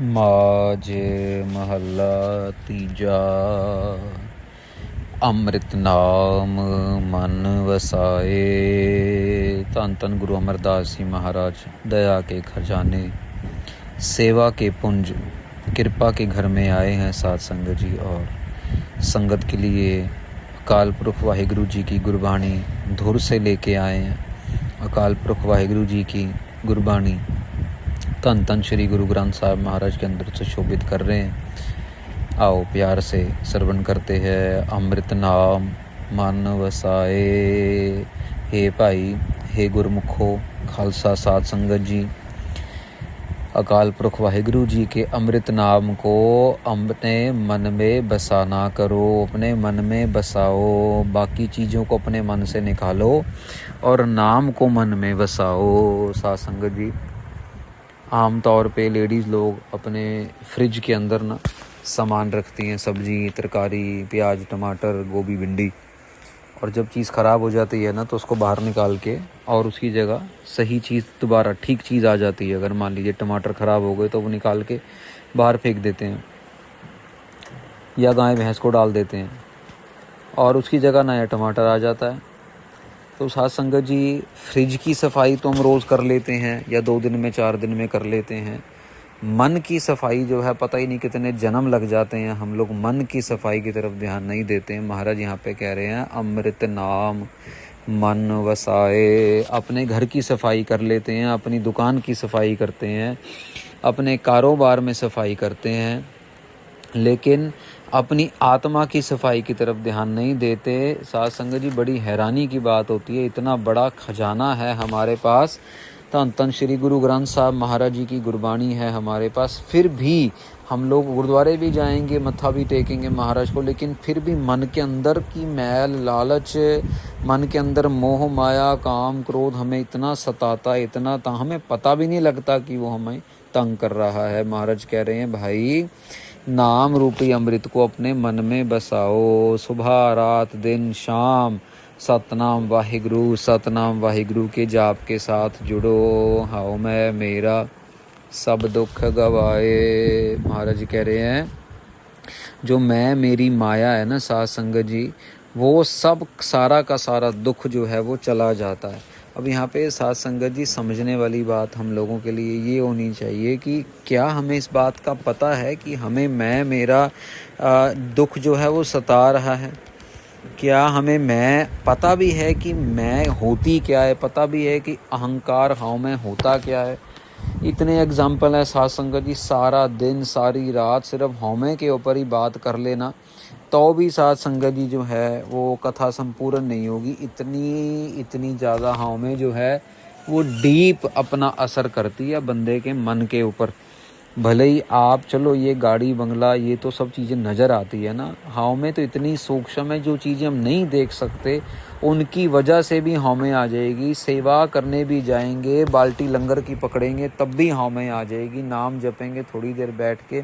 ਮਾਝੇ ਮਹੱਲਾ ਤੀਜਾ। ਅੰਮ੍ਰਿਤ ਨਾਮ ਮਨ ਵਸਾਏ। ਧੰਨ ਧੰਨ ਗੁਰੂ अमरदास जी महाराज दया के खजाने, सेवा के पुंज, कृपा के घर में आए हैं साध संगत जी। और संगत के लिए अकाल पुरख वाहिगुरु जी की गुरबाणी धुर से लेके आए हैं। अकाल पुरख वाहिगुरु जी की गुरबाणी धन धन श्री गुरु ग्रंथ साहब महाराज के अंदर से शोभित कर रहे हैं। आओ प्यार से श्रवण करते हैं। अमृत नाम मन वसाए। हे भाई, हे गुरमुखो, खालसा साध संगत जी, अकाल पुरख वाहिगुरु जी के अमृत नाम को अपने मन में बसाना करो। अपने मन में बसाओ, बाकी चीज़ों को अपने मन से निकालो और नाम को मन में बसाओ। साध संगत जी, आम तौर पे लेडीज़ लोग अपने फ्रिज के अंदर ना सामान रखती हैं, सब्जी, तरकारी, प्याज, टमाटर, गोभी, भिंडी। और जब चीज़ ख़राब हो जाती है ना तो उसको बाहर निकाल के और उसकी जगह सही चीज़ दोबारा ठीक चीज़ आ जाती है। अगर मान लीजिए टमाटर ख़राब हो गए तो वो निकाल के बाहर फेंक देते हैं या गाय भैंस को डाल देते हैं और उसकी जगह नया टमाटर आ जाता है। तो साध संगत जी, फ्रिज की सफाई तो हम रोज़ कर लेते हैं या 2 दिन में 4 दिन में कर लेते हैं। मन की सफाई जो है पता ही नहीं कितने जन्म लग जाते हैं, हम लोग मन की सफाई की तरफ ध्यान नहीं देते हैं। महाराज यहाँ पे कह रहे हैं अमृत नाम मन वसाए। अपने घर की सफाई कर लेते हैं, अपनी दुकान की सफाई करते हैं, अपने कारोबार में सफाई करते हैं, लेकिन अपनी आत्मा की सफाई की तरफ ध्यान नहीं देते। साध संगत जी, बड़ी हैरानी की बात होती है। इतना बड़ा खजाना है हमारे पास, धन धन श्री गुरु ग्रंथ साहब महाराज जी की गुरबाणी है हमारे पास, फिर भी हम लोग गुरुद्वारे भी जाएंगे, मत्था भी टेकेंगे महाराज को, लेकिन फिर भी मन के अंदर की मैल, लालच, मन के अंदर मोह माया, काम, क्रोध हमें इतना सताता, इतना हमें पता भी नहीं लगता कि वो हमें तंग कर रहा है। महाराज कह रहे हैं भाई, नाम रूपी अमृत को अपने मन में बसाओ। सुबह, रात, दिन, शाम सतनाम वाहिगुरु के जाप के साथ जुड़ो। हाओ मैं मेरा सब दुख गवाए। महाराज कह रहे हैं जो मैं मेरी माया है ना साध संगत जी, वो सब सारा का सारा दुख जो है वो चला जाता है। अब यहाँ पे साध संगत जी, समझने वाली बात हम लोगों के लिए ये होनी चाहिए कि क्या हमें इस बात का पता है कि हमें मैं मेरा दुख जो है वो सता रहा है? क्या हमें मैं पता भी है कि मैं होती क्या है? पता भी है कि अहंकार हाँ मैं होता क्या है? इतने एग्जाम्पल है साध संगत जी। सारा दिन सारी रात सिर्फ हौमे के ऊपर ही बात कर लेना तो भी साध संगत जी जो है वो कथा संपूर्ण नहीं होगी। इतनी ज़्यादा हौमे जो है वो डीप अपना असर करती है बंदे के मन के ऊपर। भले ही आप चलो ये गाड़ी बंगला ये तो सब चीज़ें नज़र आती है ना, हौमे तो इतनी सूक्ष्म है, जो चीज़ें हम नहीं देख सकते उनकी वजह से भी हौमे आ जाएगी। सेवा करने भी जाएंगे, बाल्टी लंगर की पकड़ेंगे तब भी हौमे आ जाएगी। नाम जपेंगे थोड़ी देर बैठ के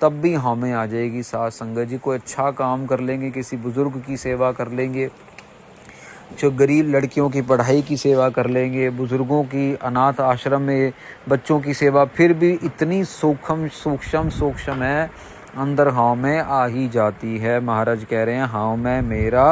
तब भी हौमे आ जाएगी। साध संगत जी, कोई अच्छा काम कर लेंगे, किसी बुज़ुर्ग की सेवा कर लेंगे, जो गरीब लड़कियों की पढ़ाई की सेवा कर लेंगे, बुज़ुर्गों की अनाथ आश्रम में बच्चों की सेवा, फिर भी इतनी सूक्ष्म है, अंदर हाँ में आ ही जाती है। महाराज कह रहे हैं हाँ मैं मेरा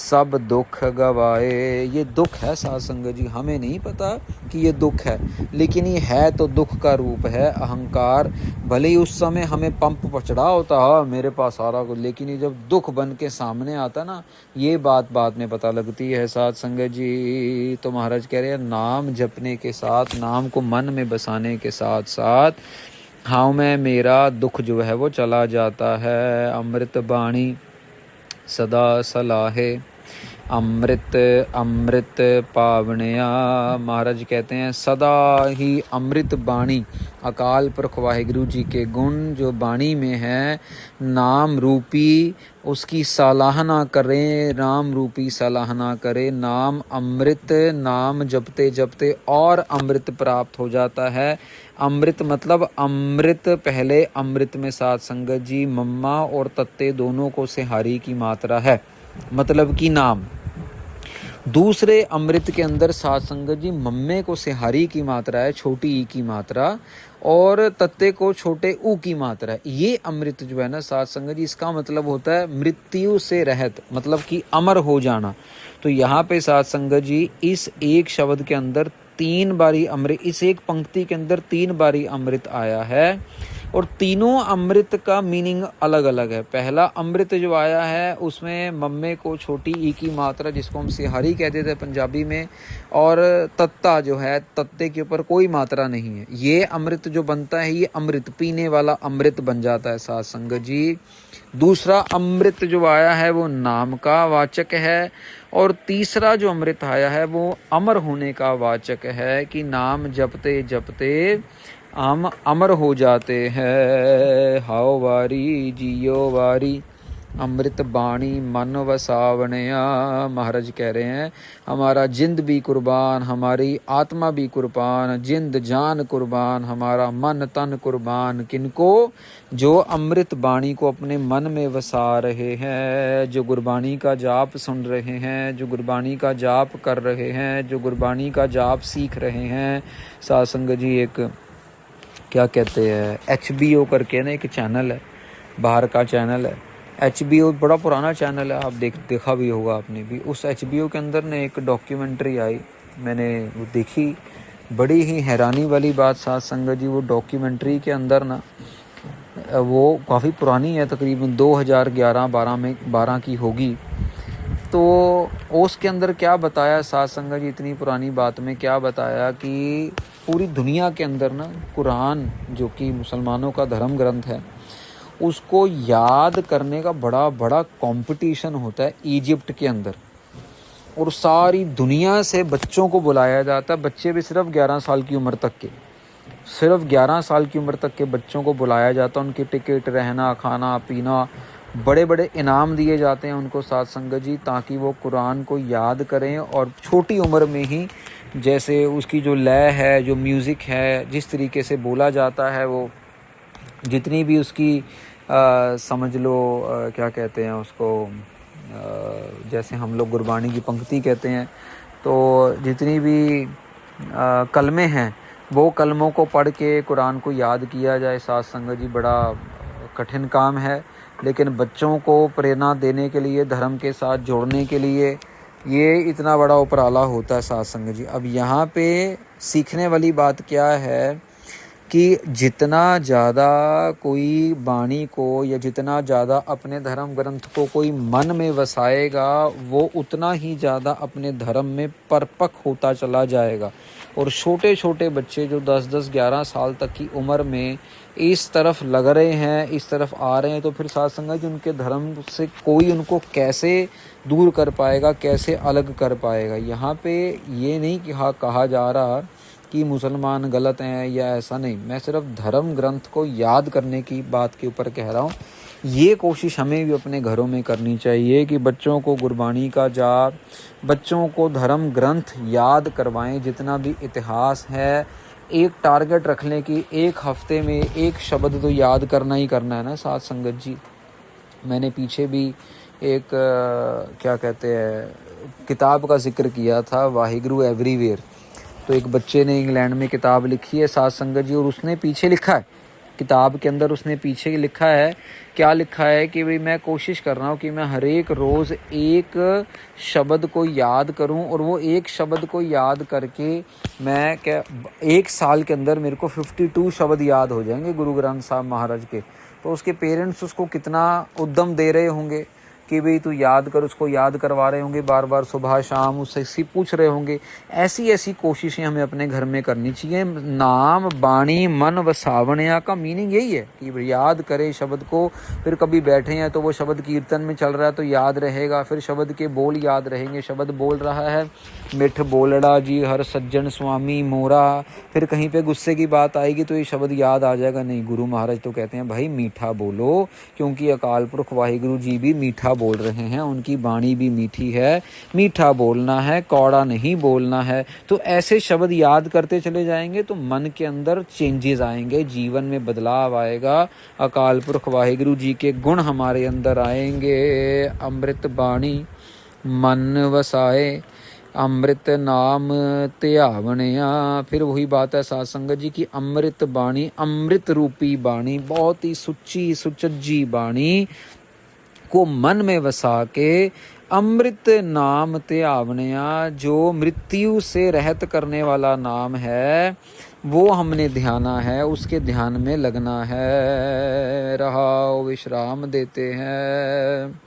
सब दुख गवाए। ये दुख है साध संगत जी, हमें नहीं पता कि ये दुख है, लेकिन ये है तो दुख का रूप है। अहंकार भले ही उस समय हमें पंप पर चढ़ा होता है मेरे पास सारा कुछ, लेकिन ये जब दुख बन के सामने आता ना, ये बात बाद में पता लगती है साध संगत जी। तो महाराज कह रहे हैं नाम जपने के साथ, नाम को मन में बसाने के साथ साथ हाँ मैं मेरा दुख जो है वो चला जाता है। अमृत बाणी सदा सलाहे, अमृत अमृत पावनिया। महाराज कहते हैं सदा ही अमृत बाणी, अकाल पुरख वाहिगुरु जी के गुण जो बाणी में है, नाम रूपी उसकी सराहना करें, नाम रूपी सराहना करें। नाम अमृत, नाम जपते जपते और अमृत प्राप्त हो जाता है। अमृत मतलब अमृत, पहले अमृत में साध संगत जी मम्मा और तत्ते दोनों को सिहारी की मात्रा है, मतलब कि नाम। दूसरे अमृत के अंदर साध संगत जी मम्मे को सिहारी की मात्रा है, छोटी ई की मात्रा, और तत्ते को छोटे ऊ की मात्रा है। ये अमृत जो है ना साध संगत जी, इसका मतलब होता है मृत्यु से रहित, मतलब कि अमर हो जाना। तो यहाँ पे साध संगत जी इस एक शब्द के अंदर 3 बारी अमृत, इस एक पंक्ति के अंदर 3 बारी अमृत आया है और तीनों अमृत का मीनिंग अलग अलग है। पहला अमृत जो आया है उसमें मम्मे को छोटी ई की मात्रा, जिसको हम सिहारी कहते थे पंजाबी में, और तत्ता जो है, तत्ते के ऊपर कोई मात्रा नहीं है। ये अमृत जो बनता है ये अमृत, पीने वाला अमृत बन जाता है साध संगत जी। दूसरा अमृत जो आया है वो नाम का वाचक है और तीसरा जो अमृत आया है वो अमर होने का वाचक है कि नाम जपते जपते हम अमर हो जाते हैं। हाओ वारी जियो वारी अमृत बाणी मन वसावणया। महाराज कह रहे हैं हमारा जिंद भी कुर्बान, हमारी आत्मा भी कुर्बान, जिंद जान कुर्बान, हमारा मन तन कुर्बान। किनको? जो अमृत बाणी को अपने मन में वसा रहे हैं, जो गुरबाणी का जाप सुन रहे हैं, जो गुरबाणी का जाप कर रहे हैं, जो गुरबाणी का जाप सीख रहे हैं। साध संगत जी एक क्या कहते हैं HBO करके ना एक चैनल है, बाहर का चैनल है। HBO बड़ा पुराना चैनल है, आप देखा भी होगा आपने भी। उस HBO के अंदर ने एक डॉक्यूमेंट्री आई, मैंने वो देखी, बड़ी ही हैरानी वाली बात साध संगत जी। वो डॉक्यूमेंट्री के अंदर ना, वो काफ़ी पुरानी है, तकरीबन 2011-12 की होगी। तो उसके अंदर क्या बताया साध संगत जी, इतनी पुरानी बात में क्या बताया कि पूरी दुनिया के अंदर ना कुरान, जो कि मुसलमानों का धर्म ग्रंथ है, उसको याद करने का बड़ा बड़ा कंपटीशन होता है इजिप्ट के अंदर। और सारी दुनिया से बच्चों को बुलाया जाता है, बच्चे भी सिर्फ 11 साल की उम्र तक के, सिर्फ 11 साल की उम्र तक के बच्चों को बुलाया जाता है। उनकी टिकट, रहना, खाना पीना, बड़े बड़े इनाम दिए जाते हैं उनको साध संगत जी, ताकि वो कुरान को याद करें। और छोटी उम्र में ही जैसे उसकी जो लय है, जो म्यूज़िक है, जिस तरीके से बोला जाता है, वो जितनी भी उसकी समझ लो क्या कहते हैं उसको, जैसे हम लोग गुरबानी की पंक्ति कहते हैं, तो जितनी भी कलमे हैं वो कलमों को पढ़ के कुरान को याद किया जाए साध संगत जी, बड़ा कठिन काम है। लेकिन बच्चों को प्रेरणा देने के लिए, धर्म के साथ जोड़ने के लिए ये इतना बड़ा उपराला होता है साध संगत जी। अब यहाँ पे सीखने वाली बात क्या है कि जितना ज़्यादा कोई बाणी को या जितना ज़्यादा अपने धर्म ग्रंथ को कोई मन में वसाएगा, वो उतना ही ज़्यादा अपने धर्म में परिपक्व होता चला जाएगा। और छोटे छोटे बच्चे जो 10-10, 11 साल तक की उम्र में इस तरफ लग रहे हैं, इस तरफ आ रहे हैं, तो फिर साध संगत जी उनके धर्म से कोई उनको कैसे दूर कर पाएगा, कैसे अलग कर पाएगा। यहाँ पे ये नहीं कि हाँ कहा जा रहा कि मुसलमान गलत हैं या ऐसा नहीं, मैं सिर्फ धर्म ग्रंथ को याद करने की बात के ऊपर कह रहा हूँ। ये कोशिश हमें भी अपने घरों में करनी चाहिए कि बच्चों को गुरबानी का जाप, बच्चों को धर्म ग्रंथ याद करवाएं। जितना भी इतिहास है, एक टारगेट रख लें कि एक हफ्ते में एक शब्द तो याद करना ही करना है ना साध संगत जी। मैंने पीछे भी एक क्या कहते हैं किताब का जिक्र किया था, वाहिगुरु एवरीवेयर। तो एक बच्चे ने इंग्लैंड में किताब लिखी है साध संगत जी, और उसने पीछे लिखा है, किताब के अंदर उसने पीछे लिखा है, क्या लिखा है कि भाई मैं कोशिश कर रहा हूँ कि मैं हर एक रोज़ एक शब्द को याद करूँ, और वो एक शब्द को याद करके मैं क्या 1 साल के अंदर मेरे को 52 शब्द याद हो जाएंगे गुरु ग्रंथ साहब महाराज के। तो उसके पेरेंट्स उसको कितना उद्यम दे रहे होंगे कि भाई तू याद कर, उसको याद करवा रहे होंगे बार बार सुबह शाम, उससे पूछ रहे होंगे। ऐसी ऐसी कोशिशें हमें अपने घर में करनी चाहिए। नाम बाणी मन वसावणया का मीनिंग यही है कि याद करें शब्द को, फिर कभी बैठे हैं तो वो शब्द कीर्तन में चल रहा है तो याद रहेगा, फिर शब्द के बोल याद रहेंगे। शब्द बोल रहा है मिठ बोलड़ा जी हर सज्जन स्वामी मोरा, फिर कहीं पे गुस्से की बात आएगी तो ये शब्द याद आ जाएगा। नहीं, गुरु महाराज तो कहते हैं भाई मीठा बोलो, क्योंकि अकाल पुरख वाहिगुरु जी भी मीठा बोल रहे हैं, उनकी बाणी भी मीठी है, मीठा बोलना है, कौड़ा नहीं बोलना है। तो ऐसे शब्द याद करते चले जाएंगे तो मन के अंदर चेंजेस आएंगे, जीवन में बदलाव आएगा, अकाल पुरख वाहिगुरु जी के गुण हमारे अंदर आएंगे। अमृत बाणी मन वसाए, अमृत नाम ध्यावणिया। फिर वही बात है साध संगत जी की अमृत बाणी, अमृत रूपी बाणी, बहुत ही सुच्ची सुचज्जी बाणी को मन में वसा के अमृत नाम ध्यावणिया, जो मृत्यु से रहत करने वाला नाम है वो हमने ध्याना है, उसके ध्यान में लगना है। रहाओ विश्राम देते हैं।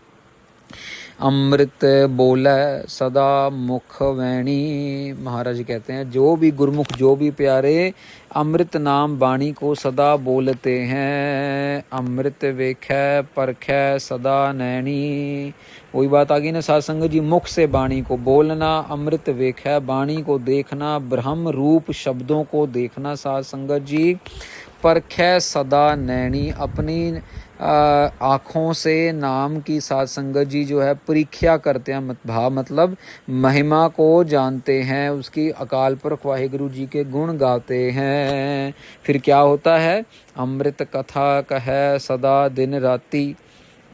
अमृत बोले सदा मुख वैणी। महाराज कहते हैं जो भी गुरमुख, जो भी प्यारे अमृत नाम बाणी को सदा बोलते हैं। अमृत वेखै परखै सदा नैनी। वही बात आ गई ना साध संगत जी, मुख से बाणी को बोलना, अमृत वेखै बाणी को देखना, ब्रह्म रूप शब्दों को देखना साध संगत जी। परखै सदा नैनी, अपनी आँखों से नाम की साध संगत जी जो है परीक्षा करते हैं, भाव मतलब महिमा को जानते हैं, उसकी अकाल पुरख वाहिगुरु जी के गुण गाते हैं। फिर क्या होता है, अमृत कथा कहे सदा दिन राती,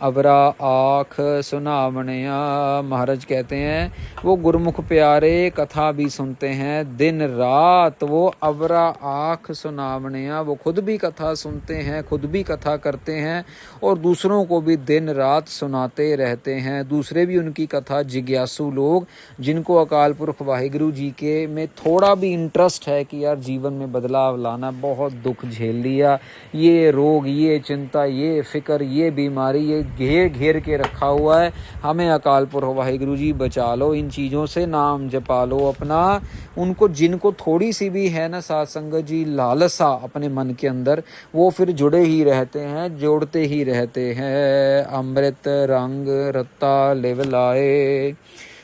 अवरा आँख सुनावणिया। महाराज कहते हैं वो गुरमुख प्यारे कथा भी सुनते हैं दिन रात, वो अवरा आँख सुनावणिया, वो खुद भी कथा सुनते हैं, खुद भी कथा करते हैं और दूसरों को भी दिन रात सुनाते रहते हैं। दूसरे भी उनकी कथा, जिज्ञासु लोग जिनको अकाल पुरख वाहिगुरु जी के में थोड़ा भी इंटरेस्ट है कि यार जीवन में बदलाव लाना, बहुत दुख झेल लिया, ये रोग, ये चिंता, ये फिक्र, ये बीमारी, ये घेर घेर के रखा हुआ है, हमें अकाल पुरख वाहिगुरु जी बचा लो, इन चीज़ों से नाम जपा लो अपना। उनको जिनको थोड़ी सी भी है ना साध संगत जी लालसा अपने मन के अंदर, वो फिर जुड़े ही रहते हैं, जोड़ते ही रहते हैं। अमृत रंग रत्ता लिव लाए।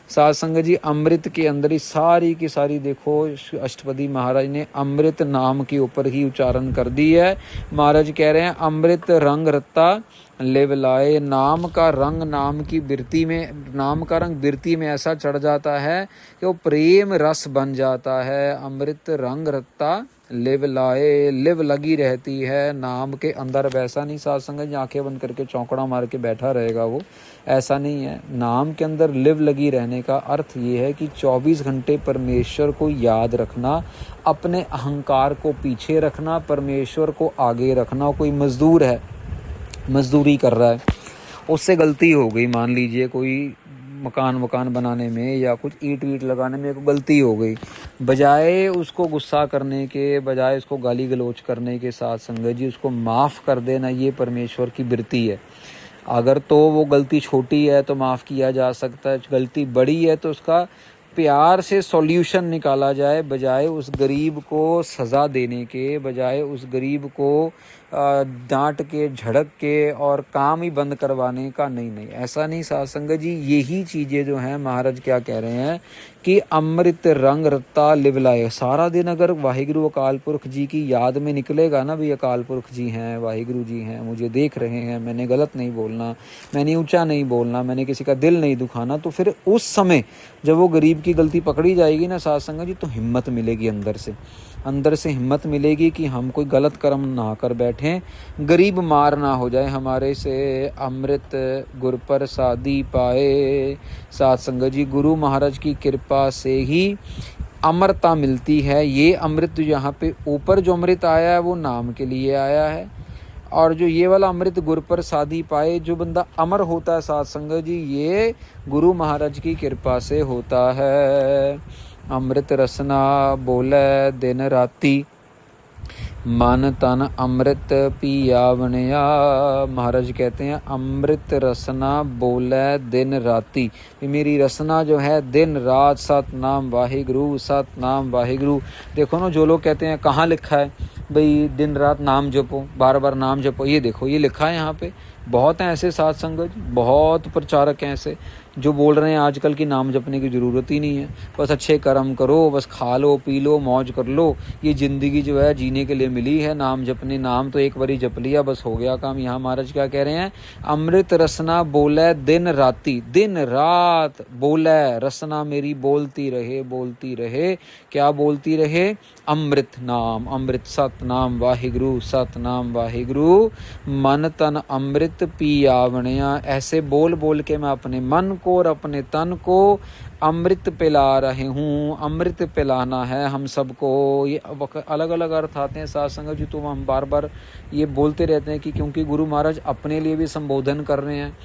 साध संगत जी अमृत के अंदर ही सारी की सारी देखो अष्टपदी महाराज ने अमृत नाम के ऊपर ही उच्चारण कर दी है। महाराज कह रहे हैं अमृत रंग रत्ता लिव लाए। नाम का रंग, नाम की बिरती में, नाम का रंग बिरती में ऐसा चढ़ जाता है कि वो प्रेम रस बन जाता है। अमृत रंग रत्ता लिव लाए, लिव लगी रहती है नाम के अंदर। वैसा नहीं साध संगत, आंखें बंद करके चौंकड़ा मार के बैठा रहेगा वो, ऐसा नहीं है। नाम के अंदर लिव लगी रहने का अर्थ ये है कि 24 घंटे परमेश्वर को याद रखना, अपने अहंकार को पीछे रखना, परमेश्वर को आगे रखना। कोई मजदूर है, मजदूरी कर रहा है, उससे गलती हो गई, मान लीजिए कोई मकान बनाने में या कुछ ईंट वीट लगाने में गलती हो गई, बजाय उसको गुस्सा करने के, बजाय उसको गाली गलौज करने के, साथ संगत जी उसको माफ़ कर देना, ये परमेश्वर की वृत्ति है। अगर तो वो गलती छोटी है तो माफ़ किया जा सकता है, गलती बड़ी है तो उसका प्यार से सॉल्यूशन निकाला जाए, बजाय उस गरीब को सज़ा देने के, बजाय उस गरीब को डांट के, झड़क के और काम ही बंद करवाने का। नहीं, ऐसा नहीं साध संगत जी। यही चीज़ें जो हैं महाराज क्या कह रहे हैं कि अमृत रंग रत्ता लिव लाए। सारा दिन अगर वाहिगुरु अकाल पुरख जी की याद में निकलेगा ना, भी अकाल पुरख जी हैं, वाहिगुरु जी हैं, मुझे देख रहे हैं, मैंने गलत नहीं बोलना, मैंने ऊंचा नहीं बोलना, मैंने किसी का दिल नहीं दुखाना, तो फिर उस समय जब वो गरीब की गलती पकड़ी जाएगी ना साध संगत जी, तो हिम्मत मिलेगी अंदर से हिम्मत मिलेगी कि हम कोई गलत कर्म ना कर बैठें, गरीब मार ना हो जाए हमारे से। अमृत गुर प्रसादी पाए। साध संगत जी गुरु महाराज की कृपा से ही अमरता मिलती है। ये अमृत यहाँ पे ऊपर जो अमृत आया है वो नाम के लिए आया है, और जो ये वाला अमृत गुर प्रसादी पाए, जो बंदा अमर होता है साध संगत जी, ये गुरु महाराज की कृपा से होता है। अमृत रसना बोले दिन राती, मन तन अमृत पियावनिया। महाराज कहते हैं अमृत रसना बोले दिन राती, मेरी रसना जो है दिन रात सतनाम वाहिगुरु, सतनाम वाहिगुरु। देखो ना, जो लोग कहते हैं कहाँ लिखा है भाई दिन रात नाम जपो, बार बार नाम जपो, ये देखो ये लिखा है यहाँ पे। बहुत हैं ऐसे साध संगत, बहुत प्रचारक हैं ऐसे जो बोल रहे हैं आजकल की नाम जपने की ज़रूरत ही नहीं है, बस अच्छे कर्म करो, बस खा लो पी लो मौज कर लो, ये ज़िंदगी जो है जीने के लिए मिली है, नाम जपने, नाम तो एक बारी जप लिया बस हो गया काम। यहाँ महाराज क्या कह रहे हैं, अमृत रसना बोले दिन राती, दिन रात बोले रसना मेरी बोलती रहे, बोलती रहे। क्या बोलती रहे? अमृत नाम, अमृत सत सतनाम वाहिगुरु सतनाम वाहिगुरु। मन तन अमृत पी आवणिया। ऐसे बोल बोल के मैं अपने मन को और अपने तन को अमृत पिला रहे हूँ। अमृत पिलाना है हम सबको। ये अलग अलग अर्थ आते हैं साध संगत जी, तो हम बार बार ये बोलते रहते हैं कि क्योंकि गुरु महाराज अपने लिए भी संबोधन कर रहे हैं,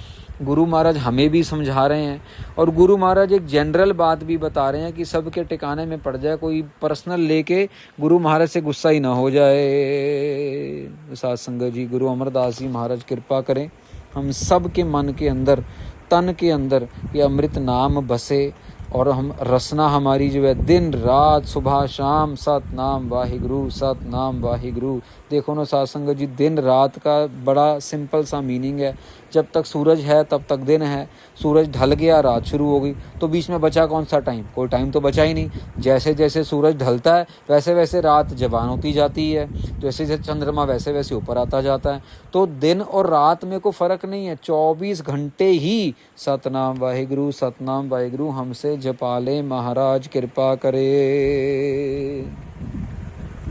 गुरु महाराज हमें भी समझा रहे हैं, और गुरु महाराज एक जनरल बात भी बता रहे हैं कि सबके ठिकाने में पड़ जाए, कोई पर्सनल लेके गुरु महाराज से गुस्सा ही ना हो जाए। साध संगत जी, गुरु अमरदास जी महाराज कृपा करें हम सब के मन के अंदर, तन के अंदर ये अमृत नाम बसे, और हम रसना हमारी जो है दिन रात सुबह शाम सतनाम वाहिगुरु सतनाम वाहिगुरु। देखो ना साध संगत जी, दिन रात का बड़ा सिंपल सा मीनिंग है। जब तक सूरज है तब तक दिन है, सूरज ढल गया रात शुरू हो गई, तो बीच में बचा कौन सा टाइम? कोई टाइम तो बचा ही नहीं। जैसे जैसे सूरज ढलता है वैसे वैसे रात जवान होती जाती है, जैसे जैसे चंद्रमा वैसे वैसे ऊपर आता जाता है। तो दिन और रात में कोई फ़र्क नहीं है, 24 घंटे ही सतनाम वाहिगुरु हमसे जपा लें, महाराज कृपा करे।